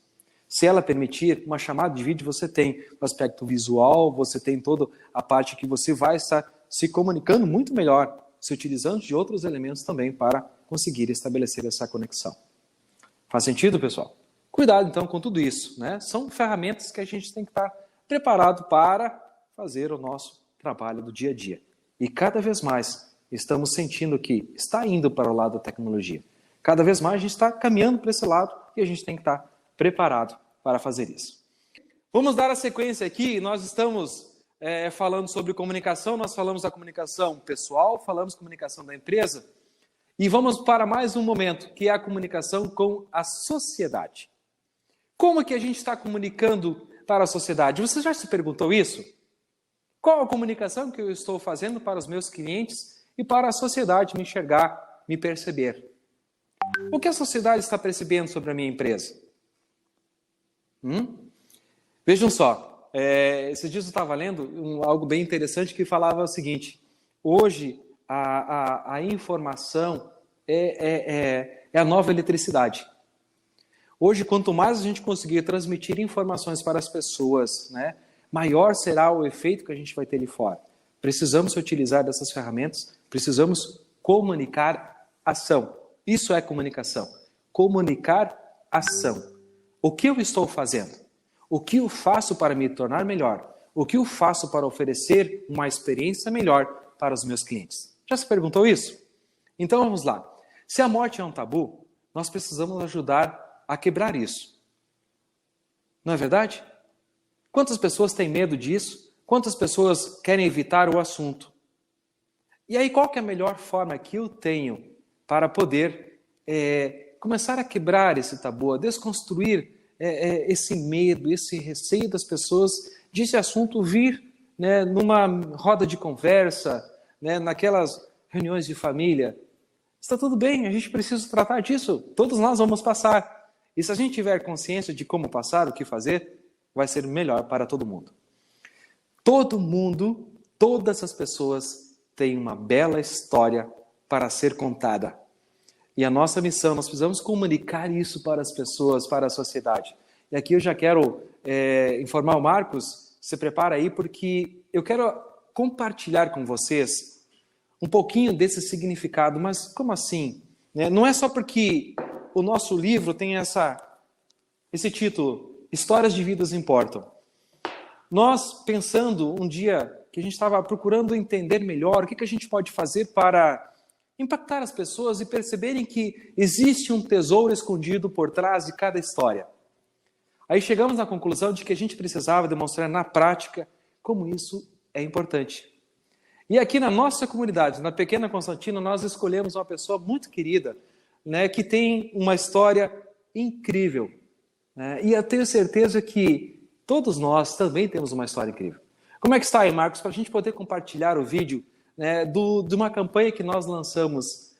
Se ela permitir, uma chamada de vídeo você tem o aspecto visual, você tem toda a parte que você vai estar se comunicando muito melhor, se utilizando de outros elementos também para conseguir estabelecer essa conexão. Faz sentido, pessoal? Cuidado, então, com tudo isso, né? São ferramentas que a gente tem que estar preparado para fazer o nosso trabalho do dia a dia. E cada vez mais estamos sentindo que está indo para o lado da tecnologia. Cada vez mais a gente está caminhando para esse lado e a gente tem que estar preparado para fazer isso. Vamos dar a sequência aqui. Nós estamos falando sobre comunicação, nós falamos da comunicação pessoal, falamos comunicação da empresa e vamos para mais um momento, que é a comunicação com a sociedade. Como que a gente está comunicando para a sociedade? Você já se perguntou isso? Qual a comunicação que eu estou fazendo para os meus clientes e para a sociedade me enxergar, me perceber? O que a sociedade está percebendo sobre a minha empresa? Vejam só, esses dias eu estava lendo algo bem interessante que falava o seguinte: hoje a informação é a nova eletricidade. Hoje, quanto mais a gente conseguir transmitir informações para as pessoas, né, maior será o efeito que a gente vai ter ali fora. Precisamos utilizar dessas ferramentas, precisamos comunicar ação. Isso é comunicação. Comunicar ação. O que eu estou fazendo? O que eu faço para me tornar melhor? O que eu faço para oferecer uma experiência melhor para os meus clientes? Já se perguntou isso? Então vamos lá. Se a morte é um tabu, nós precisamos ajudar a quebrar isso. Não é verdade? Quantas pessoas têm medo disso? Quantas pessoas querem evitar o assunto? E aí, qual que é a melhor forma que eu tenho para poder começar a quebrar esse tabu, a desconstruir esse medo, esse receio das pessoas de esse assunto vir, né, numa roda de conversa, né, naquelas reuniões de família? Está tudo bem, a gente precisa tratar disso, todos nós vamos passar. E se a gente tiver consciência de como passar, o que fazer, vai ser melhor para todo mundo. Todo mundo, todas as pessoas têm uma bela história para ser contada. E a nossa missão, nós precisamos comunicar isso para as pessoas, para a sociedade. E aqui eu já quero informar o Marcos, se prepara aí, porque eu quero compartilhar com vocês um pouquinho desse significado. Mas como assim? Não é só porque o nosso livro tem esse título, Histórias de Vidas Importam. Nós, pensando um dia que a gente estava procurando entender melhor o que a gente pode fazer para impactar as pessoas e perceberem que existe um tesouro escondido por trás de cada história. Aí chegamos à conclusão de que a gente precisava demonstrar na prática como isso é importante. E aqui na nossa comunidade, na Pequena Constantina, nós escolhemos uma pessoa muito querida, né, que tem uma história incrível. Né, e eu tenho certeza que todos nós também temos uma história incrível. Como é que está aí, Marcos, para a gente poder compartilhar o vídeo, né, de uma campanha que nós lançamos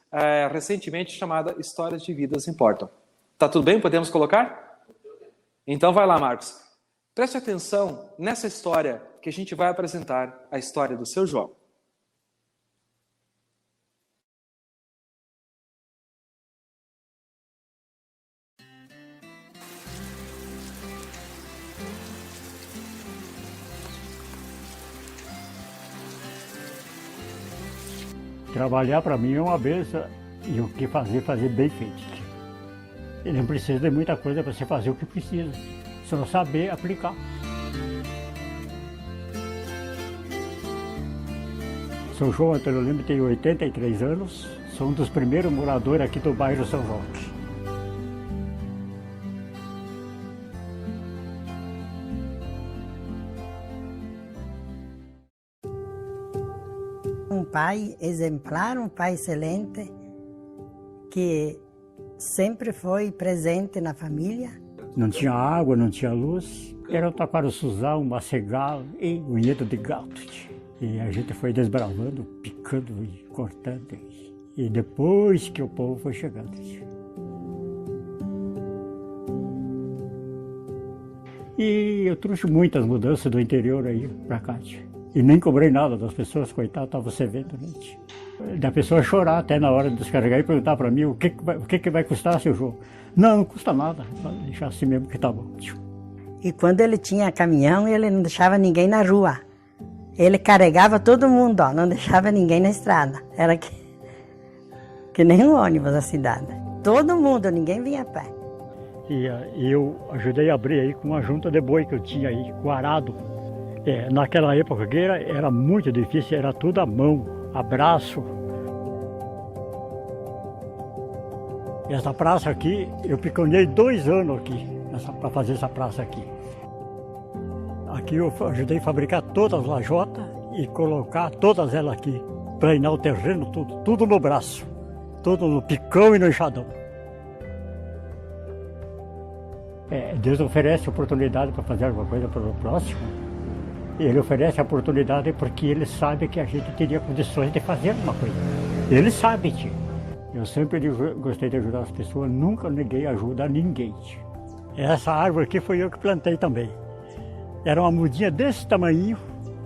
recentemente chamada Histórias de Vidas Importam? Tá tudo bem? Podemos colocar? Então vai lá, Marcos. Preste atenção nessa história que a gente vai apresentar, a história do seu João. Trabalhar para mim é uma benção e o que fazer bem feito. E não precisa de muita coisa para você fazer o que precisa, só saber aplicar. Sou João Antônio Lima, tenho 83 anos, sou um dos primeiros moradores aqui do bairro São Roque. Um pai exemplar, um pai excelente, que sempre foi presente na família. Não tinha água, não tinha luz, era um taquara-suzá, um macegal e um unhedo de gato. E a gente foi desbravando, picando e cortando. E depois que o povo foi chegando. E eu trouxe muitas mudanças do interior aí pra cá. E nem cobrei nada das pessoas, coitadas, estavam servendo, né? Da pessoa chorar até na hora de descarregar e perguntar para mim o que vai custar, seu João. Não custa nada, deixar assim mesmo que tá bom. E quando ele tinha caminhão, ele não deixava ninguém na rua. Ele carregava todo mundo, ó, não deixava ninguém na estrada. Era que nem um ônibus da cidade. Todo mundo, ninguém vinha a pé. E eu ajudei a abrir aí com uma junta de boi que eu tinha aí, com arado. Naquela época era muito difícil, era tudo à mão, a braço. Essa praça aqui, eu piconei 2 anos aqui, para fazer essa praça aqui. Aqui eu ajudei a fabricar todas as lajotas e colocar todas elas aqui, treinar o terreno, tudo no braço, tudo no picão e no enxadão. Deus oferece oportunidade para fazer alguma coisa para o próximo. Ele oferece a oportunidade porque ele sabe que a gente teria condições de fazer alguma coisa. Ele sabe, tio. Eu sempre gostei de ajudar as pessoas, nunca neguei ajuda a ninguém, tio. Essa árvore aqui foi eu que plantei também. Era uma mudinha desse tamanho.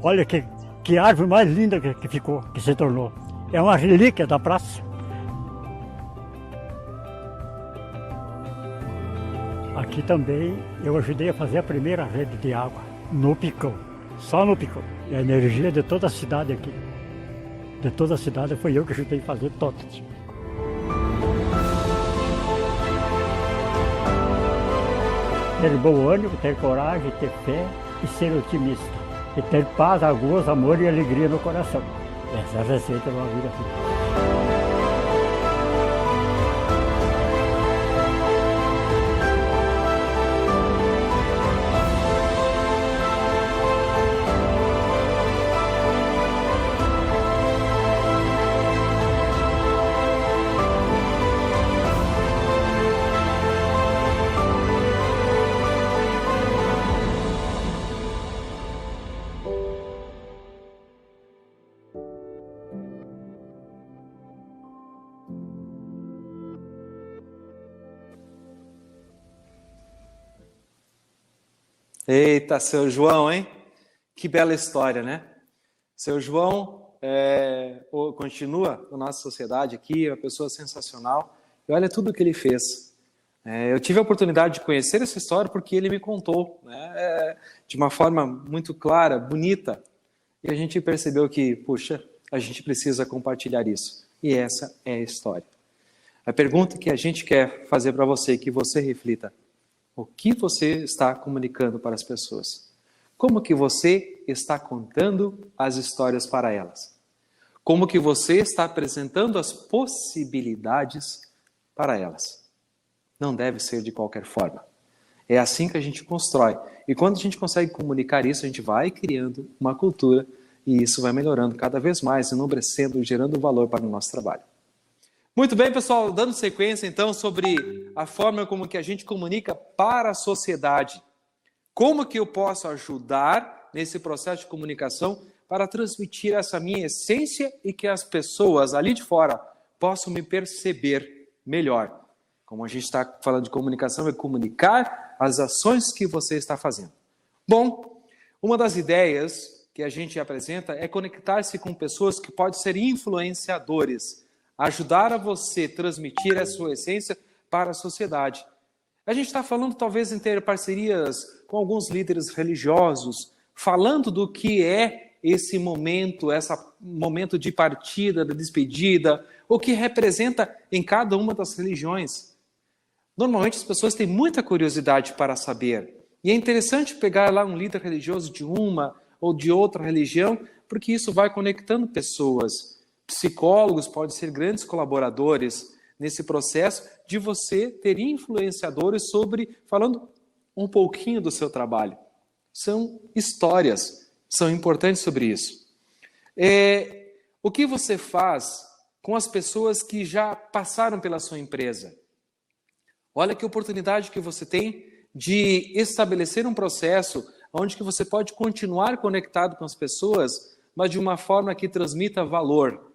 Olha que árvore mais linda que ficou, que se tornou. É uma relíquia da praça. Aqui também eu ajudei a fazer a primeira rede de água, no picão. Só no picão. E a energia de toda a cidade aqui. De toda a cidade foi eu que ajudei a fazer toda. Ter bom ânimo, ter coragem, ter fé e ser otimista. E ter paz, gozo, amor e alegria no coração. Essa é a receita de uma vida feliz. Eita, seu João, hein? Que bela história, né? Seu João continua na nossa sociedade aqui, é uma pessoa sensacional. E olha tudo o que ele fez. Eu tive a oportunidade de conhecer essa história porque ele me contou, né, de uma forma muito clara, bonita. E a gente percebeu que, puxa, a gente precisa compartilhar isso. E essa é a história. A pergunta que a gente quer fazer para você, que você reflita: o que você está comunicando para as pessoas? Como que você está contando as histórias para elas? Como que você está apresentando as possibilidades para elas? Não deve ser de qualquer forma. É assim que a gente constrói. E quando a gente consegue comunicar isso, a gente vai criando uma cultura e isso vai melhorando cada vez mais, enobrecendo, gerando valor para o nosso trabalho. Muito bem, pessoal, dando sequência então sobre a forma como que a gente comunica para a sociedade. Como que eu posso ajudar nesse processo de comunicação para transmitir essa minha essência e que as pessoas ali de fora possam me perceber melhor. Como a gente está falando de comunicação, é comunicar as ações que você está fazendo. Bom, uma das ideias que a gente apresenta é conectar-se com pessoas que podem ser influenciadores, ajudar a você transmitir a sua essência para a sociedade. A gente está falando talvez em ter parcerias com alguns líderes religiosos, falando do que é esse momento de partida, da despedida, o que representa em cada uma das religiões. Normalmente as pessoas têm muita curiosidade para saber. E é interessante pegar lá um líder religioso de uma ou de outra religião, porque isso vai conectando pessoas. Psicólogos podem ser grandes colaboradores nesse processo de você ter influenciadores falando um pouquinho do seu trabalho. São histórias, são importantes sobre isso. O que você faz com as pessoas que já passaram pela sua empresa? Olha que oportunidade que você tem de estabelecer um processo onde que você pode continuar conectado com as pessoas, mas de uma forma que transmita valor.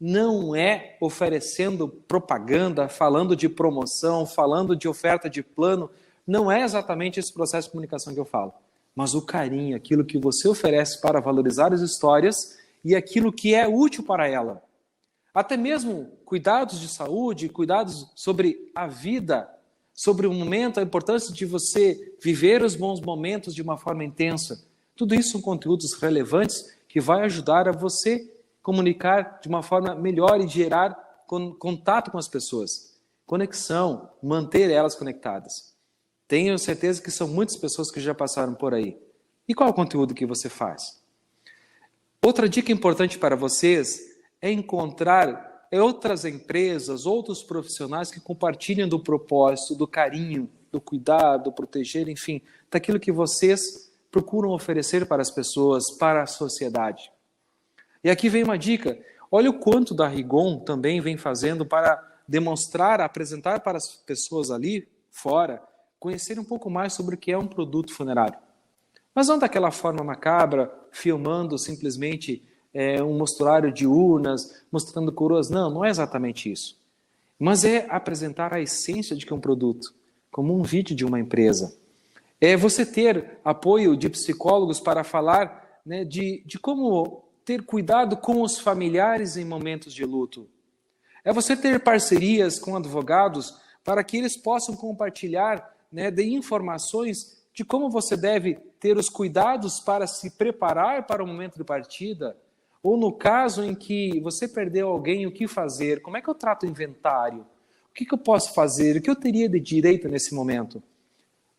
Não é oferecendo propaganda, falando de promoção, falando de oferta de plano. Não é exatamente esse processo de comunicação que eu falo. Mas o carinho, aquilo que você oferece para valorizar as histórias e aquilo que é útil para ela. Até mesmo cuidados de saúde, cuidados sobre a vida, sobre o momento, a importância de você viver os bons momentos de uma forma intensa. Tudo isso são conteúdos relevantes que vai ajudar a você comunicar de uma forma melhor e gerar contato com as pessoas. Conexão, manter elas conectadas. Tenho certeza que são muitas pessoas que já passaram por aí. E qual é o conteúdo que você faz? Outra dica importante para vocês é encontrar outras empresas, outros profissionais que compartilhem do propósito, do carinho, do cuidado, do proteger, enfim, daquilo que vocês procuram oferecer para as pessoas, para a sociedade. E aqui vem uma dica. Olha o quanto da Rigon também vem fazendo para demonstrar, apresentar para as pessoas ali fora, conhecer um pouco mais sobre o que é um produto funerário. Mas não daquela forma macabra, filmando simplesmente um mostruário de urnas, mostrando coroas. Não, não é exatamente isso. Mas é apresentar a essência de que é um produto, como um vídeo de uma empresa. É você ter apoio de psicólogos para falar, né, de como ter cuidado com os familiares em momentos de luto. É você ter parcerias com advogados para que eles possam compartilhar, né, de informações de como você deve ter os cuidados para se preparar para o momento de partida, ou no caso em que você perdeu alguém, o que fazer, como é que eu trato o inventário, o que eu posso fazer, o que eu teria de direito nesse momento.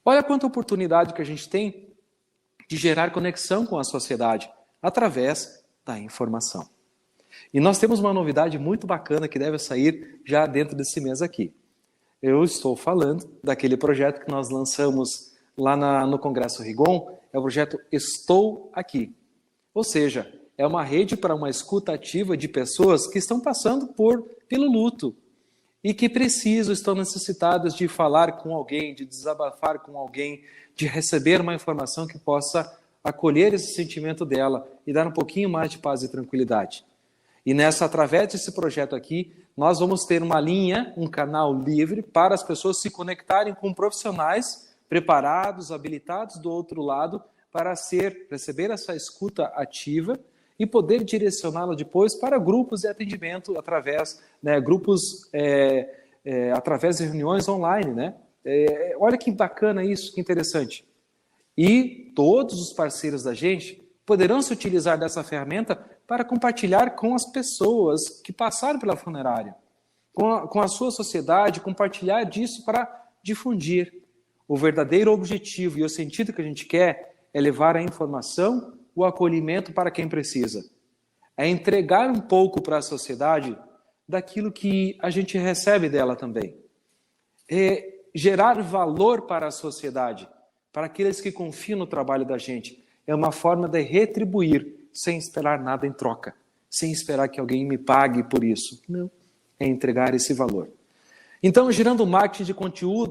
Olha quanta oportunidade que a gente tem de gerar conexão com a sociedade através da informação. E nós temos uma novidade muito bacana que deve sair já dentro desse mês aqui. Eu estou falando daquele projeto que nós lançamos lá no Congresso Rigon, é o projeto Estou Aqui. Ou seja, é uma rede para uma escuta ativa de pessoas que estão passando pelo luto e que estão necessitadas de falar com alguém, de desabafar com alguém, de receber uma informação que possa acolher esse sentimento dela e dar um pouquinho mais de paz e tranquilidade. E através desse projeto aqui, nós vamos ter uma linha, um canal livre para as pessoas se conectarem com profissionais preparados, habilitados do outro lado para receber essa escuta ativa e poder direcioná-la depois para grupos de atendimento através, através de reuniões online, né? Olha que bacana isso, que interessante. E todos os parceiros da gente poderão se utilizar dessa ferramenta para compartilhar com as pessoas que passaram pela funerária, com a sua sociedade, compartilhar disso para difundir. O verdadeiro objetivo e o sentido que a gente quer é levar a informação, o acolhimento para quem precisa. É entregar um pouco para a sociedade daquilo que a gente recebe dela também. É gerar valor para a sociedade, para aqueles que confiam no trabalho da gente. É uma forma de retribuir, sem esperar nada em troca, sem esperar que alguém me pague por isso. Não, é entregar esse valor. Então, gerando marketing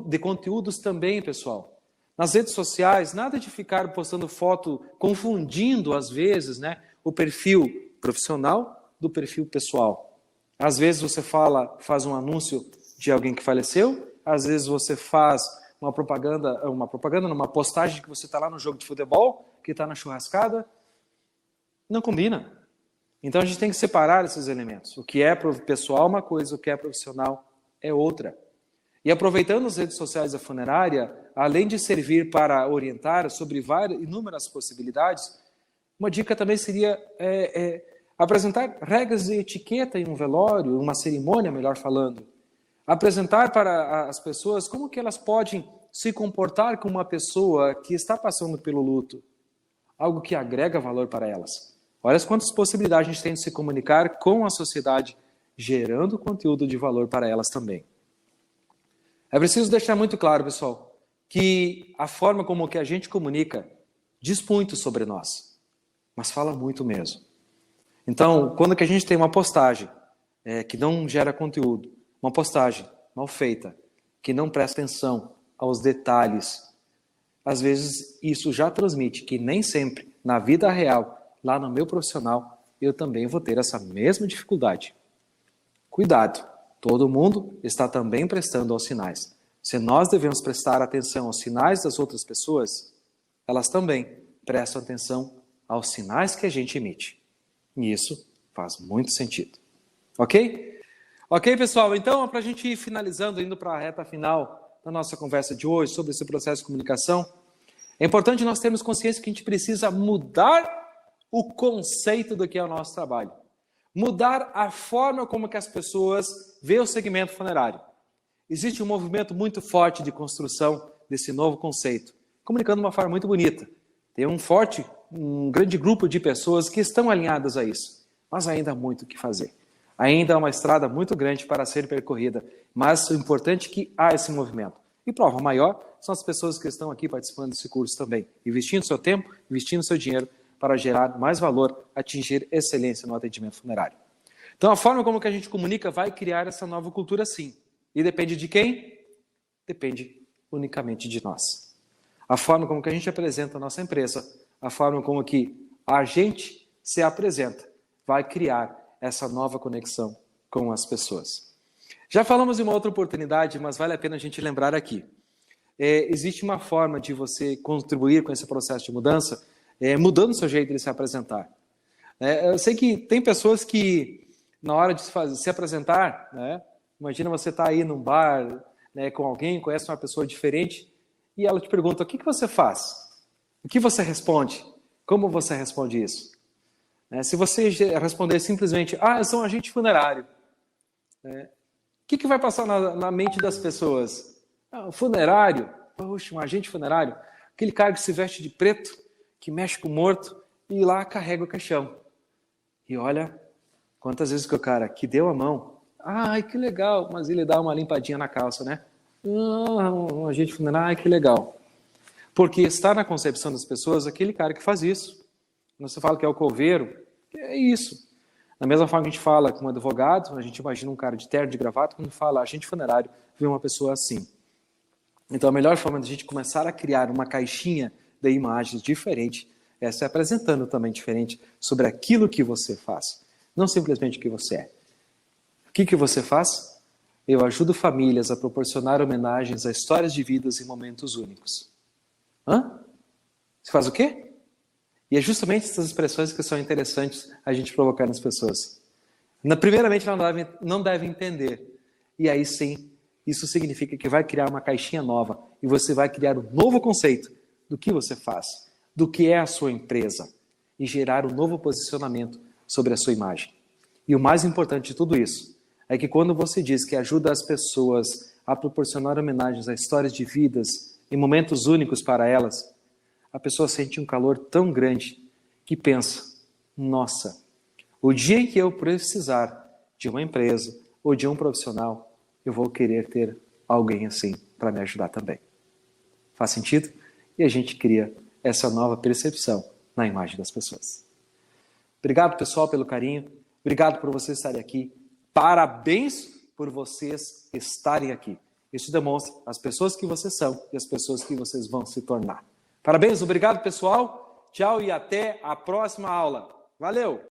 de conteúdos também, pessoal. Nas redes sociais, nada de ficar postando foto, confundindo, às vezes, né, o perfil profissional do perfil pessoal. Às vezes você faz um anúncio de alguém que faleceu, às vezes você faz uma postagem que você está lá no jogo de futebol, que está na churrascada. Não combina. Então a gente tem que separar esses elementos. O que é pessoal é uma coisa, o que é profissional é outra. E aproveitando as redes sociais da funerária, além de servir para orientar sobre inúmeras possibilidades, uma dica também seria apresentar regras de etiqueta em um velório, uma cerimônia, melhor falando. Apresentar para as pessoas como que elas podem se comportar com uma pessoa que está passando pelo luto. Algo que agrega valor para elas. Olha quantas possibilidades a gente tem de se comunicar com a sociedade, gerando conteúdo de valor para elas também. É preciso deixar muito claro, pessoal, que a forma como que a gente comunica diz muito sobre nós, mas fala muito mesmo. Então, quando que a gente tem uma postagem que não gera conteúdo, uma postagem mal feita, que não presta atenção aos detalhes, às vezes isso já transmite que nem sempre, na vida real, lá no meu profissional, eu também vou ter essa mesma dificuldade. Cuidado, todo mundo está também prestando aos sinais. Se nós devemos prestar atenção aos sinais das outras pessoas, elas também prestam atenção aos sinais que a gente emite. E isso faz muito sentido. Ok? Ok, pessoal? Então, para a gente ir finalizando, indo para a reta final da nossa conversa de hoje sobre esse processo de comunicação, é importante nós termos consciência que a gente precisa mudar o conceito do que é o nosso trabalho. Mudar a forma como que as pessoas veem o segmento funerário. Existe um movimento muito forte de construção desse novo conceito, comunicando de uma forma muito bonita. Tem um grande grupo de pessoas que estão alinhadas a isso, mas ainda há muito o que fazer. Ainda há uma estrada muito grande para ser percorrida, mas o importante é que há esse movimento. E prova maior são as pessoas que estão aqui participando desse curso também, investindo seu tempo, investindo seu dinheiro para gerar mais valor, atingir excelência no atendimento funerário. Então, a forma como que a gente comunica vai criar essa nova cultura, sim. E depende de quem? Depende unicamente de nós. A forma como que a gente apresenta a nossa empresa, a forma como que a gente se apresenta, vai criar essa nova conexão com as pessoas. Já falamos de uma outra oportunidade, mas vale a pena a gente lembrar aqui. Existe uma forma de você contribuir com esse processo de mudança, mudando o seu jeito de se apresentar. Eu sei que tem pessoas que, na hora de se apresentar, né, imagina você estar aí num bar, né, com alguém, conhece uma pessoa diferente, e ela te pergunta, o que você faz? O que você responde? Como você responde isso? Se você responder simplesmente, eu sou um agente funerário, o que vai passar na mente das pessoas? Um funerário? Poxa, um agente funerário? Aquele cara que se veste de preto, que mexe com o morto e lá carrega o caixão. E olha quantas vezes que o cara que deu a mão, ai, que legal, mas ele dá uma limpadinha na calça, né? Um agente funerário, que legal. Porque está na concepção das pessoas aquele cara que faz isso. Quando você fala que é o coveiro, é isso. Da mesma forma que a gente fala com um advogado, a gente imagina um cara de terno, de gravata, quando fala agente funerário, vê uma pessoa assim. Então a melhor forma de a gente começar a criar uma caixinha de imagens diferente é se apresentando também diferente sobre aquilo que você faz. Não simplesmente o que você é. O que você faz? Eu ajudo famílias a proporcionar homenagens a histórias de vidas e momentos únicos. Hã? Você faz o quê? E é justamente essas expressões que são interessantes a gente provocar nas pessoas. Primeiramente, não devem entender. E aí sim, isso significa que vai criar uma caixinha nova e você vai criar um novo conceito do que você faz, do que é a sua empresa e gerar um novo posicionamento sobre a sua imagem. E o mais importante de tudo isso é que quando você diz que ajuda as pessoas a proporcionar homenagens a histórias de vidas e momentos únicos para elas, a pessoa sente um calor tão grande que pensa, nossa, o dia em que eu precisar de uma empresa ou de um profissional, eu vou querer ter alguém assim para me ajudar também. Faz sentido? E a gente cria essa nova percepção na imagem das pessoas. Obrigado, pessoal, pelo carinho. Obrigado por vocês estarem aqui. Parabéns por vocês estarem aqui. Isso demonstra as pessoas que vocês são e as pessoas que vocês vão se tornar. Parabéns, obrigado, pessoal. Tchau e até a próxima aula. Valeu!